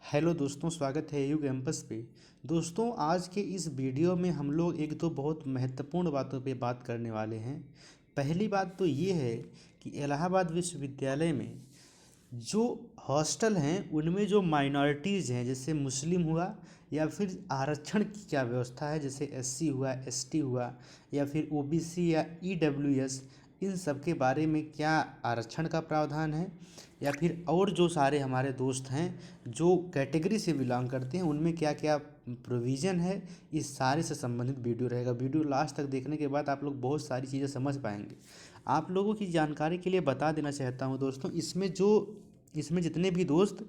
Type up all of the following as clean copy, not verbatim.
Hello दोस्तों, स्वागत है यू कैंपस पे। दोस्तों, आज के इस वीडियो में हम लोग एक दो बहुत महत्वपूर्ण बातों पे बात करने वाले हैं। पहली बात तो ये है कि इलाहाबाद विश्वविद्यालय में जो हॉस्टल हैं उनमें जो माइनॉरिटीज़ हैं, जैसे मुस्लिम हुआ या फिर आरक्षण की क्या व्यवस्था है, जैसे एससी हुआ, एसटी हुआ या फिर ओबीसी या ईडब्ल्यूएस, इन सब के बारे में क्या आरक्षण का प्रावधान है, या फिर और जो सारे हमारे दोस्त हैं जो कैटेगरी से बिलोंग करते हैं उनमें क्या क्या प्रोविज़न है, इस सारे से संबंधित वीडियो रहेगा। वीडियो लास्ट तक देखने के बाद आप लोग बहुत सारी चीज़ें समझ पाएंगे। आप लोगों की जानकारी के लिए बता देना चाहता हूँ दोस्तों, इसमें जितने भी दोस्त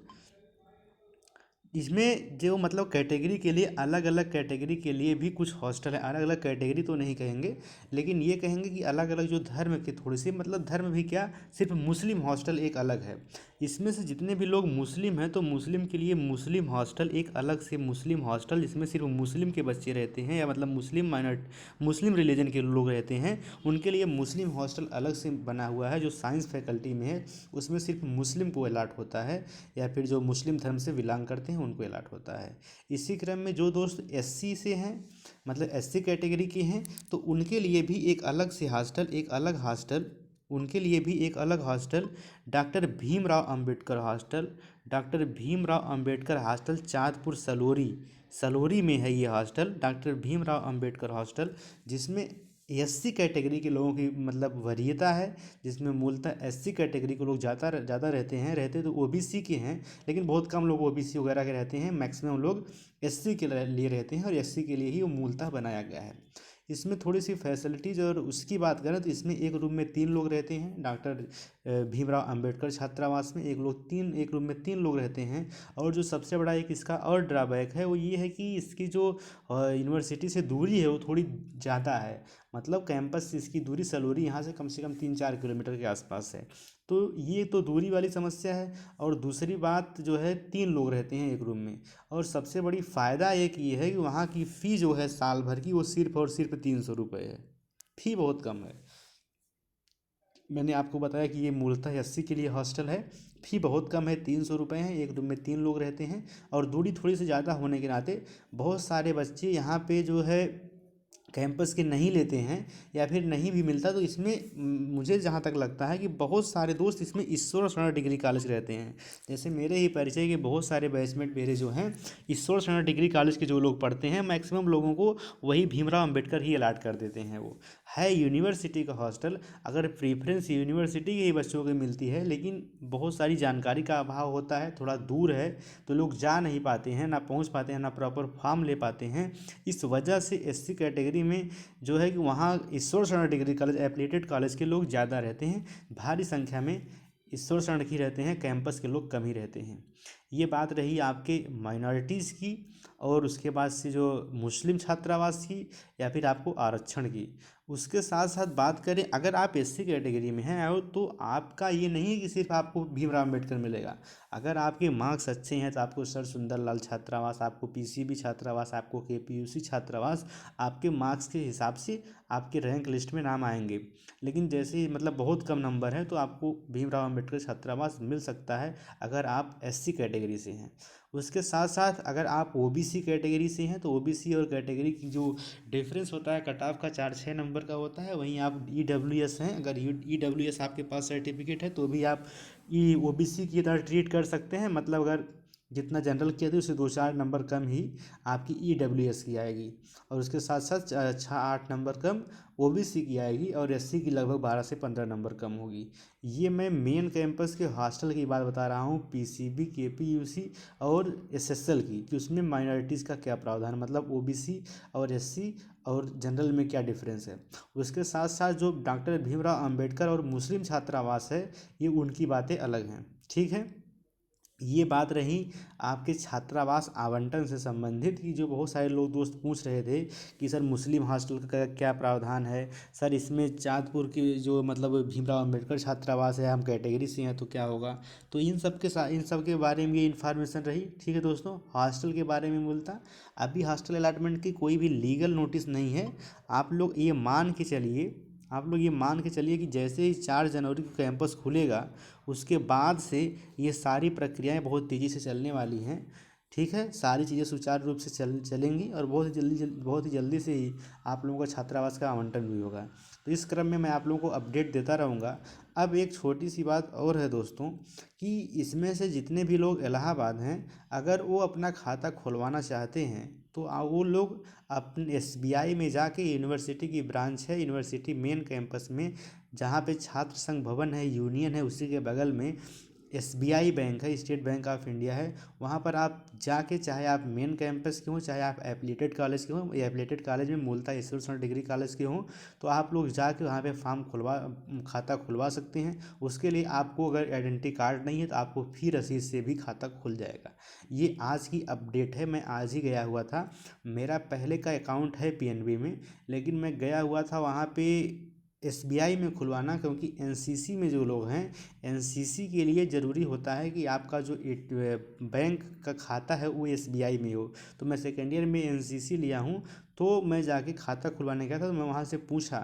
इसमें जो मतलब कैटेगरी के लिए अलग अलग कैटेगरी के लिए भी कुछ हॉस्टल है। अलग अलग कैटेगरी तो नहीं कहेंगे, लेकिन ये कहेंगे कि अलग अलग जो धर्म के थोड़ी सी, मतलब धर्म भी क्या, सिर्फ मुस्लिम हॉस्टल एक अलग है। इसमें से जितने भी लोग मुस्लिम हैं तो मुस्लिम के लिए मुस्लिम हॉस्टल एक अलग से मुस्लिम हॉस्टल, जिसमें सिर्फ मुस्लिम के बच्चे रहते हैं या मतलब मुस्लिम रिलीजन के लोग रहते हैं, उनके लिए मुस्लिम हॉस्टल अलग से बना हुआ है। जो साइंस फैकल्टी में है उसमें सिर्फ मुस्लिम को अलाट होता है, या फिर जो मुस्लिम धर्म से बिलोंग करते हैं उनको अलाट होता है। इसी क्रम में जो दोस्त एससी से हैं, मतलब एससी कैटेगरी के हैं, तो उनके लिए भी एक अलग से हॉस्टल, उनके लिए भी एक अलग hostel, doctor Bhimrao Ambedkar hostel Chandpur Salori में है ये hostel, doctor Bhimrao Ambedkar hostel, जिसमें एससी कैटेगरी के लोगों की मतलब वरीयता है, जिसमें मूलतः एससी कैटेगरी के लोग ज़्यादा रहते तो ओबीसी के हैं, लेकिन बहुत कम लोग ओबीसी वगैरह के रहते हैं। मैक्सिमम लोग एससी के लिए रहते हैं और एससी के लिए ही वो मूलतः बनाया गया है। इसमें थोड़ी सी फैसिलिटीज़ और उसकी बात करें तो इसमें एक रूम में 3 लोग रहते हैं। डॉक्टर भीमराव अंबेडकर छात्रावास में एक रूम में 3 लोग रहते हैं। और जो सबसे बड़ा एक इसका और ड्रॉबैक है वो ये है कि इसकी जो यूनिवर्सिटी से दूरी है वो थोड़ी ज़्यादा है। मतलब कैंपस से इसकी दूरी सलोरी यहाँ से कम 3-4 किलोमीटर के आसपास है। तो ये तो दूरी वाली समस्या है। और दूसरी बात जो है, 3 लोग रहते हैं एक रूम में। और सबसे बड़ी फ़ायदा एक ये है कि वहाँ की फ़ी जो है साल भर की, वो सिर्फ और सिर्फ 300 रुपये है। फ़ी बहुत कम है। मैंने आपको बताया कि ये मूलतः एससी के लिए हॉस्टल है। फ़ी बहुत कम है, 300 रुपये हैं। एक रूम में 3 लोग रहते हैं। और दूरी थोड़ी सी ज़्यादा होने के नाते बहुत सारे बच्चे यहाँ पे जो है कैंपस के नहीं लेते हैं, या फिर नहीं भी मिलता, तो इसमें मुझे जहाँ तक लगता है कि बहुत सारे दोस्त इसमें ईश्वर शरण डिग्री कॉलेज रहते हैं। जैसे मेरे ही परिचय के बहुत सारे बैचमेट मेरे जो हैं, ईश्वर शरण डिग्री कॉलेज के जो लोग पढ़ते हैं, मैक्सिमम लोगों को वही भीमराव अंबेडकर ही अलाट कर देते हैं। वो है यूनिवर्सिटी का हॉस्टल। अगर प्रीफरेंस यूनिवर्सिटी के ही बच्चों को मिलती है, लेकिन बहुत सारी जानकारी का अभाव होता है, थोड़ा दूर है तो लोग जा नहीं पाते हैं, ना पहुंच पाते हैं, ना प्रॉपर फॉर्म ले पाते हैं। इस वजह से एससी कैटेगरी में जो है कि वहाँ ईश्वर शरण डिग्री कॉलेज, एफिलिएटेड कॉलेज के लोग ज़्यादा रहते हैं। भारी संख्या में ईश्वर शरण की रहते हैं, कैंपस के लोग कम ही रहते हैं। ये बात रही आपके माइनॉरिटीज़ की। और उसके बाद से जो मुस्लिम छात्रावास की या फिर आपको आरक्षण की, उसके साथ साथ बात करें, अगर आप एससी कैटेगरी में हैं और तो आपका ये नहीं है कि सिर्फ आपको भीमराव अम्बेडकर मिलेगा। अगर आपके मार्क्स अच्छे हैं तो आपको सर सुंदरलाल छात्रावास, आपको पीसीबी छात्रावास, आपको केपीयूसी छात्रावास, आपके मार्क्स के हिसाब से आपके रैंक लिस्ट में नाम आएंगे। लेकिन जैसे ही मतलब बहुत कम नंबर है तो आपको भीमराव अम्बेडकर छात्रावास मिल सकता है अगर आप एससी कैटेगरी से हैं। उसके साथ साथ अगर आप ओबीसी कैटेगरी से हैं तो ओबीसी और कैटेगरी की जो डिफरेंस होता है कट ऑफ का 4-6 नंबर का होता है। वहीं आप ईडब्ल्यूएस हैं, अगर ईडब्ल्यूएस आपके पास सर्टिफिकेट है तो भी आप ई ओबीसी की तरह ट्रीट कर सकते हैं। मतलब अगर जितना जनरल किया था उससे 2-4 नंबर कम ही आपकी ईडब्ल्यूएस की आएगी। और उसके साथ साथ 6-8 नंबर कम ओबीसी की आएगी, और एससी की लगभग 12 से 15 नंबर कम होगी। ये मैं मेन कैंपस के हॉस्टल की बात बता रहा हूँ, पीसीबी, केपीयूसी और एसएसएल की, कि उसमें माइनॉरिटीज़ का क्या प्रावधान, मतलब ओबीसी और एससी और जनरल में क्या डिफरेंस है। उसके साथ साथ जो डॉक्टर भीमराव अंबेडकर और मुस्लिम छात्रावास है, ये उनकी बातें अलग हैं। ठीक है। ये बात रही आपके छात्रावास आवंटन से संबंधित, कि जो बहुत सारे लोग दोस्त पूछ रहे थे कि सर मुस्लिम हॉस्टल का क्या प्रावधान है, सर इसमें चाँदपुर की जो मतलब भीमराव अम्बेडकर छात्रावास है, हम कैटेगरी से हैं तो क्या होगा। तो इन सब के बारे में ये इन्फॉर्मेशन रही। ठीक है दोस्तों, हॉस्टल के बारे में बोलता, अभी हॉस्टल अलॉटमेंट की कोई भी लीगल नोटिस नहीं है। आप लोग ये मान के चलिए कि जैसे ही 4 जनवरी को कैंपस खुलेगा, उसके बाद से ये सारी प्रक्रियाएं बहुत तेज़ी से चलने वाली हैं। ठीक है, सारी चीज़ें सुचारू रूप से चलेंगी और बहुत ही जल्दी से ही आप लोगों का छात्रावास का आवंटन भी होगा। तो इस क्रम में मैं आप लोगों को अपडेट देता रहूँगा। अब एक छोटी सी बात और है दोस्तों, कि इसमें से जितने भी लोग इलाहाबाद हैं, अगर वो अपना खाता खुलवाना चाहते हैं तो वो लोग अपने एसबीआई में जाके, यूनिवर्सिटी की ब्रांच है, यूनिवर्सिटी मेन कैंपस में जहाँ पे छात्र संघ भवन है, यूनियन है, उसी के बगल में एसबीआई बैंक है, स्टेट बैंक ऑफ इंडिया है। वहाँ पर आप जाके, चाहे आप मेन कैंपस के हों, चाहे आप एफिलिएटेड कॉलेज के हों, या एफिलिएटेड कॉलेज में मूलतः ईश्वर डिग्री कॉलेज के हों, तो आप लोग जाके वहाँ पे खाता खुलवा सकते हैं। उसके लिए आपको अगर आइडेंटिटी कार्ड नहीं है तो आपको फी रसीद से भी खाता खुल जाएगा। ये आज की अपडेट है, मैं आज ही गया हुआ था। मेरा पहले का अकाउंट है पीएनबी में, लेकिन मैं गया हुआ था वहाँ पे एसबीआई में खुलवाना, क्योंकि एनसीसी में जो लोग हैं, एनसीसी के लिए ज़रूरी होता है कि आपका जो बैंक का खाता है वो एसबीआई में हो। तो मैं सेकेंड ईयर में एनसीसी लिया हूँ, तो मैं जाके खाता खुलवाने गया था। तो मैं वहाँ से पूछा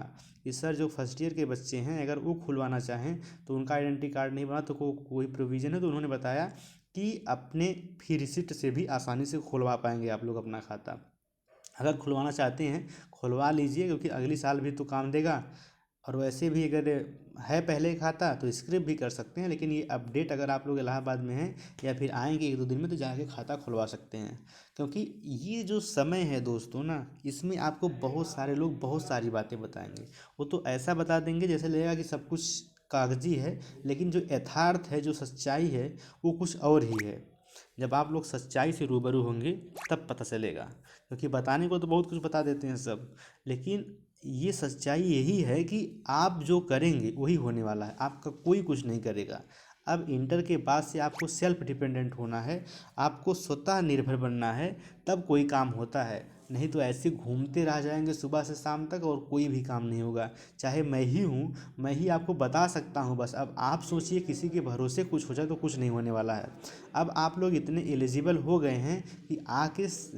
कि सर, जो फर्स्ट ईयर के बच्चे हैं अगर वो खुलवाना चाहें तो उनका आइडेंटिटी कार्ड नहीं बना तो कोई प्रोविज़न है? तो उन्होंने बताया कि अपने फी रिसिप्ट से भी आसानी से खुलवा पाएंगे आप लोग अपना खाता। अगर खुलवाना चाहते हैं खुलवा लीजिए, क्योंकि अगली साल भी तो काम देगा। और वैसे भी अगर है पहले खाता तो स्क्रिप्ट भी कर सकते हैं, लेकिन ये अपडेट अगर आप लोग इलाहाबाद में हैं या फिर आएंगे 1-2 दिन में, तो जाके खाता खुलवा सकते हैं। क्योंकि ये जो समय है दोस्तों ना, इसमें आपको बहुत सारे लोग बहुत सारी बातें बताएंगे। वो तो ऐसा बता देंगे जैसे लगेगा कि सब कुछ कागजी है, लेकिन जो यथार्थ है, जो सच्चाई है, वो कुछ और ही है। जब आप लोग सच्चाई से रूबरू होंगे तब पता चलेगा। क्योंकि बताने को तो बहुत कुछ बता देते हैं सब, लेकिन ये सच्चाई यही है कि आप जो करेंगे वही होने वाला है, आपका कोई कुछ नहीं करेगा। अब इंटर के बाद से आपको सेल्फ डिपेंडेंट होना है, आपको स्वतः निर्भर बनना है, तब कोई काम होता है। नहीं तो ऐसे घूमते रह जाएंगे सुबह से शाम तक और कोई भी काम नहीं होगा। चाहे मैं ही हूँ, मैं ही आपको बता सकता हूँ बस। अब आप सोचिए किसी के भरोसे कुछ हो जाए तो कुछ नहीं होने वाला है। अब आप लोग इतने एलिजिबल हो गए हैं कि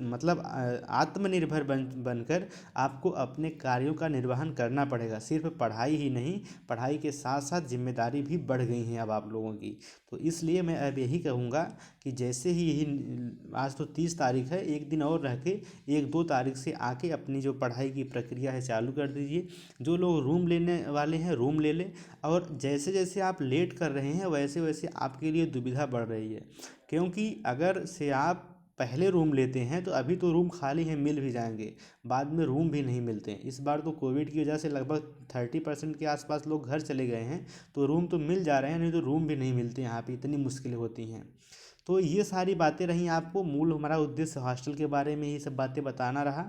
मतलब आत्मनिर्भर बनकर आपको अपने कार्यों का निर्वहन करना पड़ेगा। सिर्फ पढ़ाई ही नहीं, पढ़ाई के साथ साथ जिम्मेदारी भी बढ़ गई हैं अब आप लोगों की। तो इसलिए मैं अब यही कहूँगा कि जैसे ही यही, आज तो 30 तारीख है, एक दिन और रह के 1-2 तारीख से आके अपनी जो पढ़ाई की प्रक्रिया है चालू कर दीजिए। जो लोग रूम लेने वाले हैं रूम ले लें, और जैसे जैसे आप लेट कर रहे हैं वैसे वैसे आपके लिए दुविधा बढ़ रही है। क्योंकि अगर से आप पहले रूम लेते हैं तो अभी तो रूम खाली हैं, मिल भी जाएंगे, बाद में रूम भी नहीं मिलते हैं। इस बार तो कोविड की वजह से लगभग 30% के आसपास लोग घर चले गए हैं, तो रूम तो मिल जा रहे हैं, नहीं तो रूम भी नहीं मिलते यहाँ पे, इतनी मुश्किलें होती हैं। तो ये सारी बातें रहीं, आपको मूल हमारा उद्देश्य हॉस्टल के बारे में ये सब बातें बताना रहा,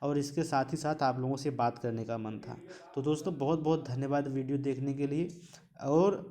और इसके साथ ही साथ आप लोगों से बात करने का मन था। तो दोस्तों, बहुत बहुत धन्यवाद वीडियो देखने के लिए। और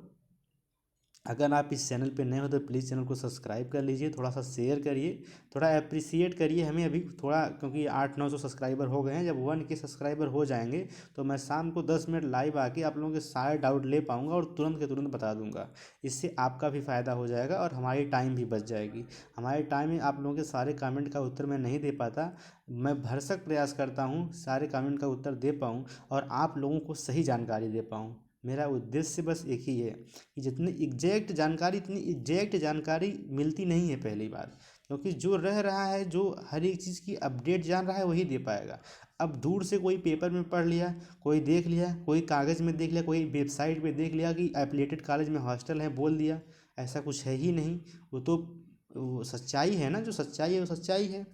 अगर आप इस चैनल पे नए हो तो प्लीज़ चैनल को सब्सक्राइब कर लीजिए, थोड़ा सा शेयर करिए, थोड़ा अप्रिसिएट करिए हमें अभी थोड़ा, क्योंकि 800-900 सब्सक्राइबर हो गए हैं। जब 1K सब्सक्राइबर हो जाएंगे तो मैं शाम को 10 मिनट लाइव आके आप लोगों के सारे डाउट ले पाऊंगा और तुरंत के तुरंत बता दूंगा। इससे आपका भी फ़ायदा हो जाएगा और हमारी टाइम भी बच जाएगी। हमारे टाइम में आप लोगों के सारे कमेंट का उत्तर मैं नहीं दे पाता, मैं भरसक प्रयास करता हूँ सारे कमेंट का उत्तर दे पाऊँ और आप लोगों को सही जानकारी दे पाऊँ। मेरा उद्देश्य बस एक ही है कि जितनी एग्जैक्ट जानकारी, इतनी एग्जैक्ट जानकारी मिलती नहीं है पहली बार। क्योंकि जो रह रहा है, जो हर एक चीज़ की अपडेट जान रहा है, वही दे पाएगा। अब दूर से कोई पेपर में पढ़ लिया, कोई देख लिया, कोई कागज़ में देख लिया, कोई वेबसाइट पे देख लिया कि एफिलिएटेड कॉलेज में हॉस्टल है, बोल दिया, ऐसा कुछ है ही नहीं। वो तो वो सच्चाई है ना, जो सच्चाई है वो सच्चाई है।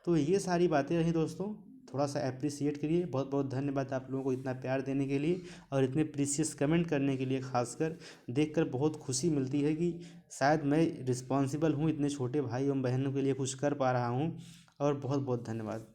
तो ये सारी बातें रही दोस्तों, थोड़ा सा अप्रिसिएट करिए। बहुत बहुत धन्यवाद आप लोगों को इतना प्यार देने के लिए और इतने प्रीशियस कमेंट करने के लिए। खासकर देखकर बहुत खुशी मिलती है कि शायद मैं रिस्पॉन्सिबल हूँ, इतने छोटे भाई एवं बहनों के लिए कुछ कर पा रहा हूँ। और बहुत बहुत धन्यवाद।